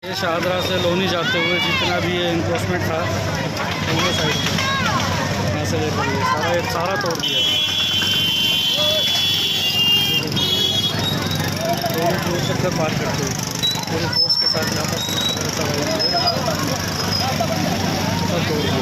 ये शाहदरा से लोनी जाते हुए जितना भी ये इंक्रोचमेंट था दोनों साइड में यहाँ से लेकर ये सारा तोड़ दिया। दोनों चक्कर पार करते हुए पूरे फोर्स के साथ यहाँ पर सब तोड़ दिया।